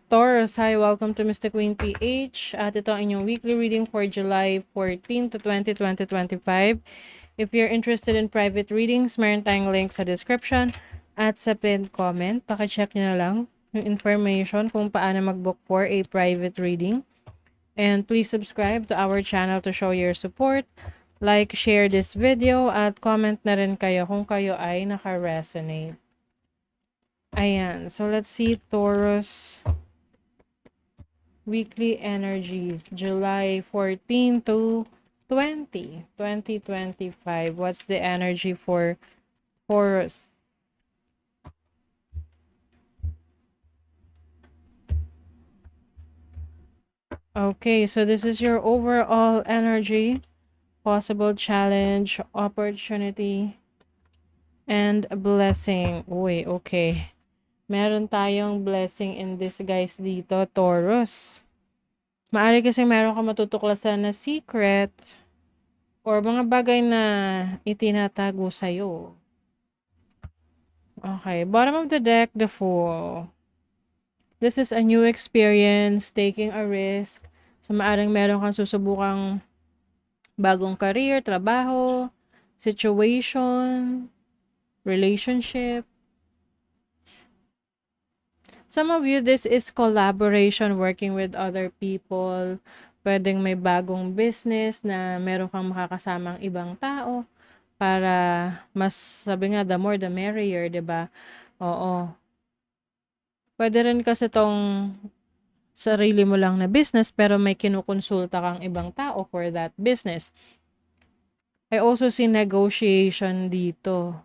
Taurus, hi, welcome to Mr. Queen PH. At ito ang inyong weekly reading for July 14 to 20, 2025. If you're interested in private readings, meron tayong link sa description at sa pinned comment. Pakicheck nyo na lang yung information kung paano mag-book for a private reading. And please subscribe to our channel to show your support. Like, share this video, at comment na rin kayo kung kayo ay naka-resonate. Ayan, so let's see Taurus weekly energies, July 14 to 20, 2025. What's the energy for Taurus? Okay, so this is your overall energy, possible challenge, opportunity, and blessing. Uy, okay. Meron tayong blessing in disguise dito, Taurus. Maari kasi meron ka matutuklasan na secret or mga bagay na itinatago sa'yo. Okay, bottom of the deck, the Fool. This is a new experience, taking a risk. So, maaring meron kang susubukang bagong career, trabaho, situation, relationship. Some of you, this is collaboration, working with other people. Pwedeng may bagong business na meron kang makakasamang ibang tao para mas, sabi nga, the more the merrier, 'di ba? Oo. Pwede rin kasi tong sarili mo lang na business pero may kinukonsulta kang ibang tao for that business. I also see negotiation dito.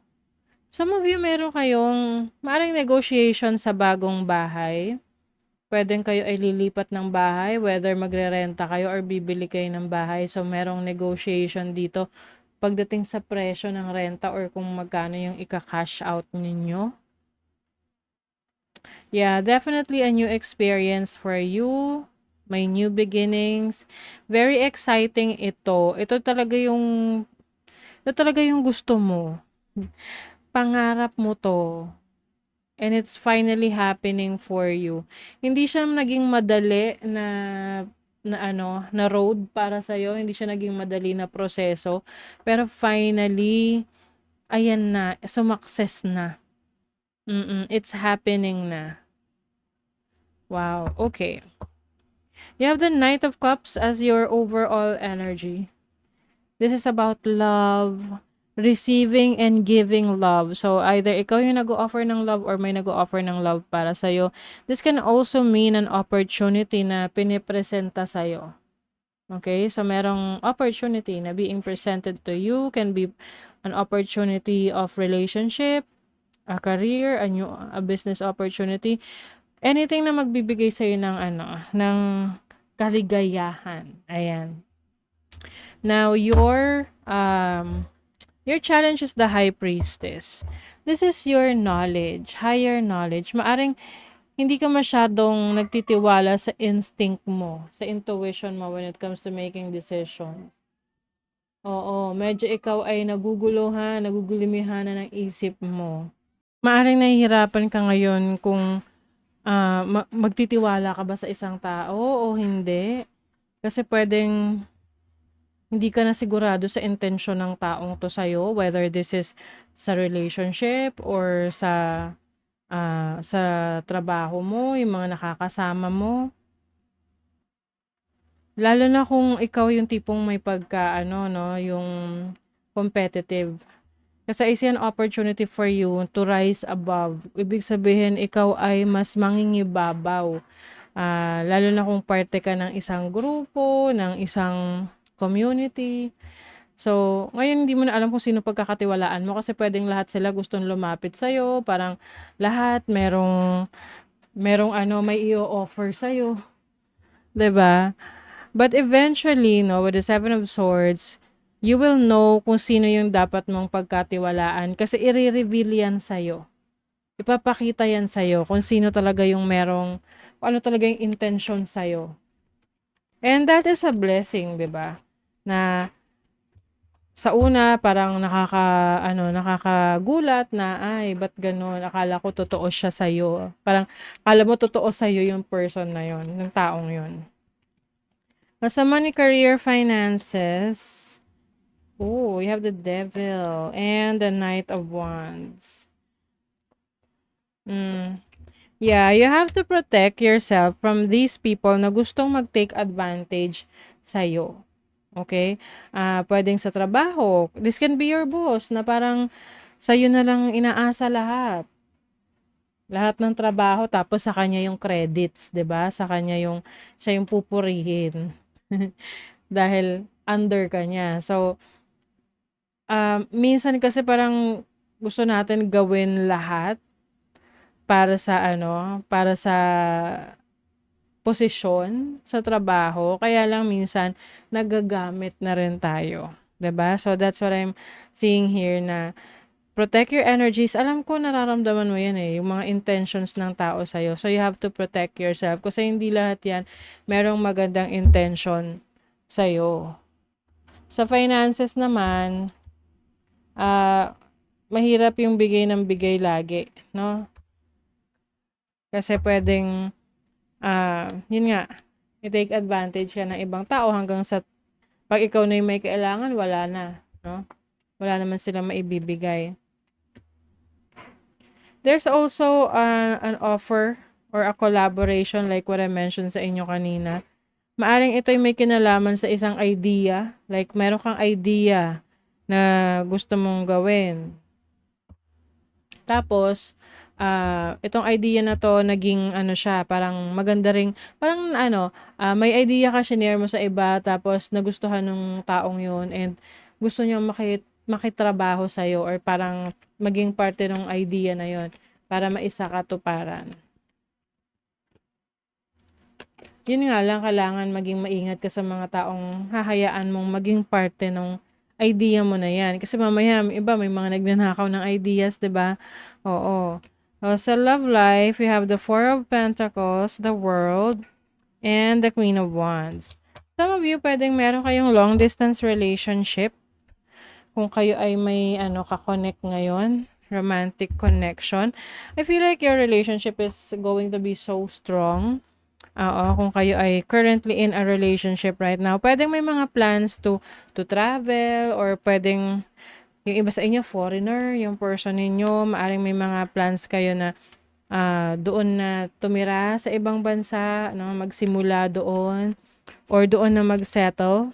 Some of you, meron kayong maaaring negotiation sa bagong bahay. Pwedeng kayo ay lilipat ng bahay, whether magrerenta kayo or bibili kayo ng bahay. So, merong negotiation dito pagdating sa presyo ng renta or kung magkano yung ika-cash out ninyo. Yeah, definitely a new experience for you. May new beginnings. Very exciting ito. Ito talaga yung gusto mo. Pangarap mo to. And it's finally happening for you. Hindi siya naging madali na road para sa iyo, hindi siya naging madali na proseso, pero finally ayan na, sumakses na. It's happening na. Wow, okay. You have the Knight of Cups as your overall energy. This is about love, receiving and giving love. So, either ikaw yung nag-o-offer ng love or may nag-o-offer ng love para sa'yo. This can also mean an opportunity na pinipresenta sa'yo. Okay? So, merong opportunity na being presented to you. Can be an opportunity of relationship, a career, a business opportunity. Anything na magbibigay sa'yo ng kaligayahan. Ayan. Now, your challenge is the High Priestess. This is your knowledge, higher knowledge. Maaring hindi ka masyadong nagtitiwala sa instinct mo, sa intuition mo when it comes to making decisions. Oo, medyo ikaw ay nagugulumihan na ng isip mo. Maaring nahihirapan ka ngayon kung magtitiwala ka ba sa isang tao o hindi. Kasi pwedeng hindi ka na sigurado sa intensyon ng taong to sa'yo, whether this is sa relationship or sa trabaho mo, yung mga nakakasama mo. Lalo na kung ikaw yung tipong may yung competitive. Kasi I see an opportunity for you to rise above. Ibig sabihin, ikaw ay mas mangingibabaw. Lalo na kung parte ka ng isang grupo, ng isang community. So, ngayon hindi mo na alam kung sino pagkakatiwalaan mo kasi pwedeng lahat sila gustong lumapit sa'yo. Parang lahat merong may i-offer sa'yo. 'Di ba? But eventually, no, with the Seven of Swords, you will know kung sino yung dapat mong pagkatiwalaan kasi i-reveal yan sa'yo. Ipapakita yan sa'yo kung sino talaga yung kung ano talaga yung intention sa'yo. And that is a blessing, 'di ba? Na Sa una parang nakakagulat na, "Ay ba't gano'n? Akala ko totoo siya sa'yo." Parang akala mo totoo sa'yo yung person na yun, yung taong yun. Sa money, career, finances, you have the Devil and the Knight of Wands. Yeah, you have to protect yourself from these people na gustong mag-take advantage sa'yo. Okay? Puwedeng sa trabaho, this can be your boss na parang sa'yo na lang inaasa lahat. Lahat ng trabaho tapos sa kanya yung credits, 'di ba? Sa kanya siya yung pupurihin. Dahil under ka niya. So, minsan kasi parang gusto natin gawin lahat para sa posisyon sa trabaho, kaya lang minsan nagagamit na rin tayo, 'di ba? So that's what I'm seeing here na protect your energies. Alam ko nararamdaman mo 'yan, yung mga intentions ng tao sa'yo. So you have to protect yourself kasi hindi lahat 'yan merong magandang intention sa'yo. Sa finances naman, mahirap yung bigay ng bigay lagi, 'no? Kasi puwedeng, yun nga, i-take advantage ka ng ibang tao hanggang sa 'pag ikaw na yung may kailangan wala na, 'no? Wala naman silang maibibigay. There's also, an offer or a collaboration like what I mentioned sa inyo kanina. Maaaring ito'y may kinalaman sa isang idea, like meron kang idea na gusto mong gawin. Tapos, itong idea na 'to naging ano siya, parang maganda ring parang may idea ka, shinare mo sa iba tapos nagustuhan nung taong yun and gusto niyang makitrabaho sa'yo or parang maging parte ng idea na yun para maisakatuparan. Yun nga lang, kailangan maging maingat ka sa mga taong hahayaan mong maging parte ng idea mo na yan. Kasi mamaya, iba may mga nagnanakaw ng ideas, 'di ba? Oo. Sa love life, we have the Four of Pentacles, the World, and the Queen of Wands. Some of you, pwedeng meron kayong long distance relationship. Kung kayo ay may ka-connect ngayon, romantic connection. I feel like your relationship is going to be so strong. Oo, kung kayo ay currently in a relationship right now, puwedeng may mga plans to travel or puwedeng yung iba sa inyo foreigner, yung person ninyo, maaaring may mga plans kayo na, doon na tumira sa ibang bansa 'no, magsimula doon or doon na mag-settle.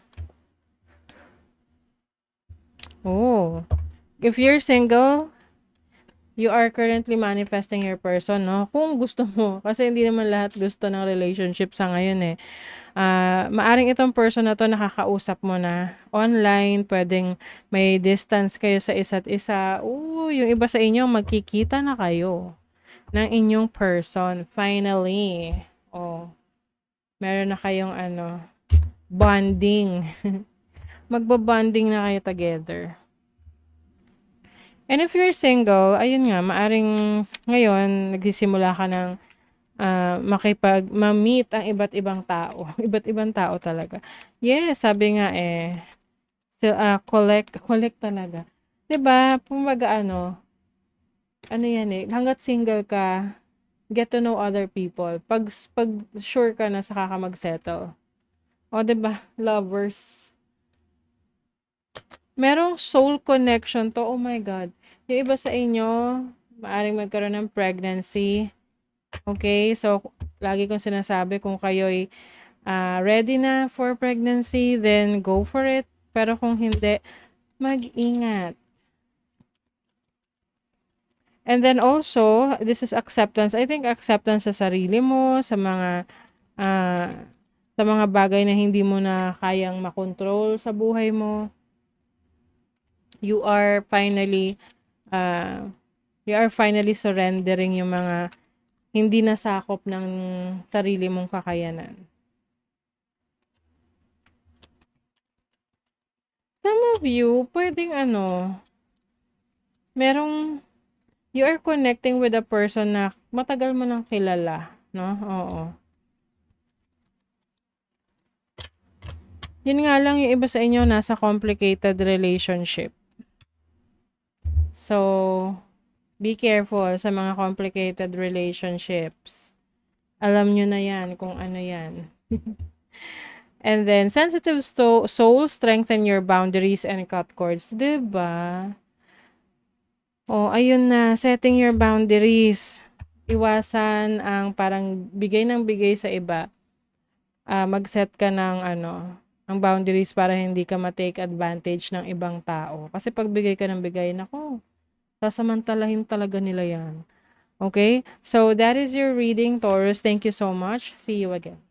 Oh, if you're single, you are currently manifesting your person 'no, kung gusto mo. Kasi hindi naman lahat gusto ng relationship sa ngayon, eh. Maaring itong person na 'to nakakausap mo na online, puwedeng may distance kayo sa isa't isa. Yung iba sa inyo magkikita na kayo ng inyong person finally. Oh, meron na kayong bonding. Magbo-bonding na kayo together. And if you're single, ayun nga, maaring ngayon nagsisimula ka ng ma-meet ang iba't ibang tao. Iba't ibang tao talaga. Yes, sabi nga so, collect talaga. 'Di ba? Kumbaga ano yan hangga't single ka, get to know other people. Pag sure ka na saka ka mag-settle. O 'di ba? Lovers. Merong soul connection 'to. Oh my God. Yung iba sa inyo, maaring magkaroon ng pregnancy. Okay? So, lagi kong sinasabi kung kayo'y ready na for pregnancy, then go for it. Pero kung hindi, mag-ingat. And then also, this is acceptance. I think acceptance sa sarili mo, ah, sa mga bagay na hindi mo na kayang makontrol sa buhay mo. You are finally, surrendering yung mga hindi nasakop ng sarili mong kakayanan. Some of you, pwedeng you are connecting with a person na matagal mo nang kilala, no? Oo. Yun nga lang yung iba sa inyo nasa complicated relationship. So, be careful sa mga complicated relationships. Alam nyo na yan kung ano yan. And then, sensitive soul, strengthen your boundaries and cut cords. Diba? Oh, ayun na. Setting your boundaries. Iwasan ang parang bigay ng bigay sa iba. Mag-set ka ng ang boundaries para hindi ka ma-take advantage ng ibang tao. Kasi pag bigay ka ng bigay, nako, sasamantalahin talaga nila yan. Okay? So, that is your reading, Taurus. Thank you so much. See you again.